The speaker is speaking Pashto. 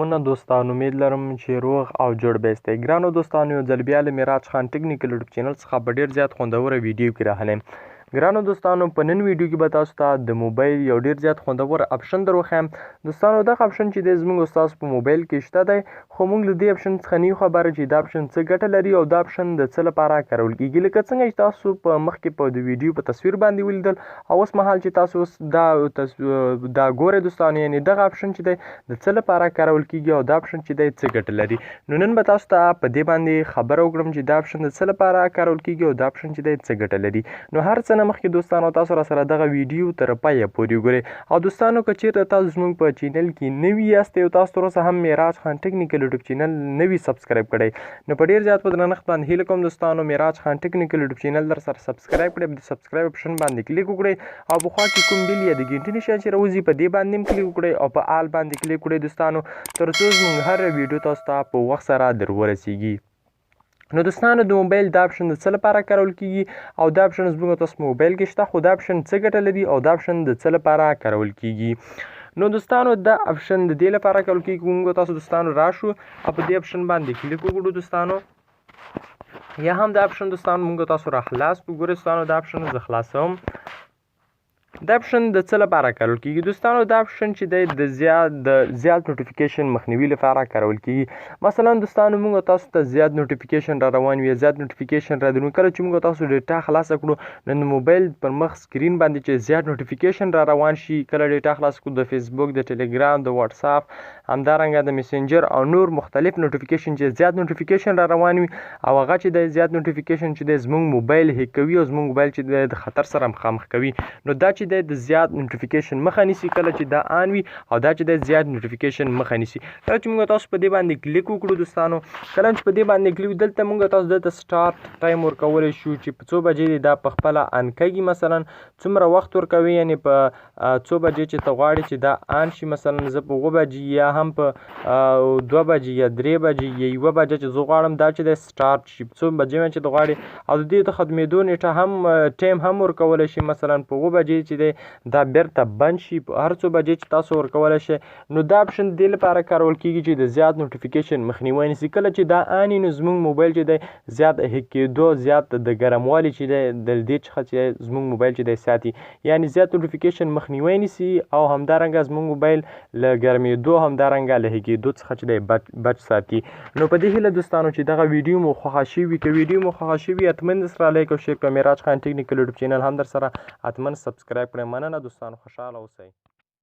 سلامونه دوستان، امید لرم چې روغ او جوړ به یاستئ. ګرانو دوستانو، یو ځل بیا له میراج خان ټیکنیکل یوټیوب چینل څخه په ډېر زیات خوندوره ویډیو کې راغلی یم. ګرانو دوستانو، په نن ویډیو کې به تاسو ته د موبایل یو ډېر زیات خوندور افشن در وښیم. دوستانو، دغه افشن چې دی زموږ ستاسو په موبایل کې شته دی، خو موږ له دې افشن څخه نه یو خبره چې دا افشن څه ګټه لري او دا افشن د څه لپاره کارول کېږي. لکه څنګه چې تاسو په مخکې په د ویډیو په تصویر باندې ولیدل او اوس مهال چې تاسو اوس دا ګورئ دوستانو، یعنې دغه افشن چې دی د څه لپاره کارول کېږي او دا افشن چې دی څه ګټه لري. نو نن به تاسو ته په دې باندې خبره وکړم چې دا افشن د څه لپاره کارول کېږي او دا افشن چې دی څه ګټه لري. نو هر څه نه مخکې دوستانو، تاسو را سره دغه ویډیو تر پایه پورې وګورئ. او دوستانو، که چېرته تاسو زموږ په چینل کې نوي یاستئ او تاسو تر اوسه هم میراج خان ټیکنیکل یوټیوب چینل نوي سبسکرایب کړی، نو په ډېر زیات په درنښت باندې هیله کوم دوستانو، میراج خان ټیکنیکل یوټیوب چینل در سره سبسکرایب کړئ. په سبسکرایب اپشن باندې کلیک وکړئ او په خوا کې کوم بیل یا د ګنټې نښان چې راوځي په دې باندې هم کلیک وکړئ او په آل باندې کلیک وکړئ دوستانو، تر څو زموږ هر ویډیو تاسو ته په وخت سره در ورسیږي. نو دوستانو، د موبایل دا افشن د څه لپاره کارول کېږي او دا افشن زموږ تاسو موبایل کې شته، خو دا افشن څه ګټه لري او دا افشن د څه لپاره کارول کېږي. نو دوستانو، دا افشن د دې لپاره کارول کېږي موږ تاسو دوستانو راشو او په دې افشن باندې کلیک وکړو دوستانو، یا هم دا افشن دوستانو موږ تاسو را خلاص کړو. ګورئ دوستانو، دا افشن زه خلاصوم. دا افشن د څه لپاره کارول کېږي دوستانو؟ دا افشن چې دی د زیات نوټیفیکیشن مخنیوي لپاره کارول کېږي. مثلا دوستانو، موږ تاسو ته زیات نوټیفیکیشن را روان وي، زیات نوټیفیکیشن را درومي. کله چې موږ تاسو ډیټا خلاصه کړو، نو د موبایل پر مخ سکرین باندې چې زیات نوټیفیکیشن را روان شي، کله ډیټا خلاص کړو د فیسبوک، د ټیلیګرام، د واتساپ، همدارنګه د میسنجر او نور مختلف نوټیفیکیشن چې زیات نوټیفیکیشن را روان وي او هغه چې د زیات نوټیفیکیشن چې د زموږ موبایل هیک کوي او زموږ موبایل چې د خطر سره مخامخ کوي، نو دا چې د زیات نوټیفیکیشن مخه نیسي. کله چې دا آن وي او دا چې د زیات نوټیفیکیشن مخه نیسي. کله چې موږ تاسو په دې باندې کلیک وکړو دوستانو، کله چې په دې باندې کلیک دلته موږ تاسو دلته سټارټ ټایم ورکولی شو چې په څو بجې دی دا په خپله آن کېږي. مثلا څومره وخت ورکوي، یعنې په څو بجې چې ته غواړې چې دا آن شي. مثلا زه په 7 بجې یا هم په 2 بجې یا 3 بجې یا 1 بجه چې زه غواړم دا چې دی سټارټ شي، په څو بجې چې ته غواړې، او د دې د ختمېدو نیټه هم ټایم هم ورکولی شي. مثلا په 7 بجې چې دی دا بیرته بند شي، په هر څو بجې چې تاسو ورکولی شئ. نو دا اپشن دې لپاره کارول کېږي چې د زیات نوټیفیکیشن مخنیوی نیسي. کله چې دا آن وي، نو زموږ موبایل چې دی زیات هیک کېدو، زیات د ګرموالي چې دی د دې څخه چې زموږ موبایل چې دی ساتي، یعنې زیات نوټیفیکیشن مخنیوی نیسي او همدارنګه زموږ موبایل له ګرمېدو، همدارنګه له هیکېدو څخه چې دی بچ ساتي. نو په دې هیله دوستانو چې دغه ویډیو مو خوښه شوي، که ویډیو مو خوښه شوي حتمن درسره لایک او شیر کړئ. میراج خان ټیکنیکل یوټیوب چینل هم در سره حتمن سبسکرایب کړئ. مننه دوستانو، خوشحاله اوسئ.